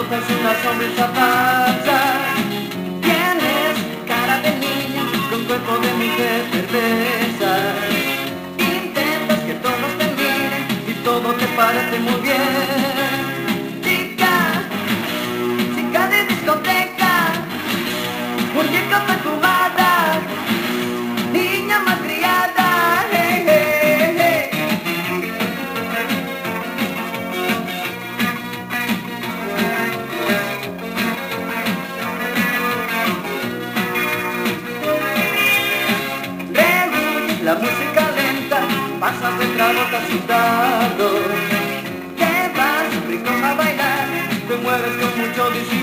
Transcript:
boca es una sonrisa falsa. Tienes cara de niña con cuerpo de mujer perversa. Intentas que todos te miren y todo te parece muy bien. Chica de discoteca, muñeca perfumada, niña malcriada, hey, hey, hey. La música lenta, pasas de tragos asustado. Te vas rico a bailar, te mueves con mucho disimulo.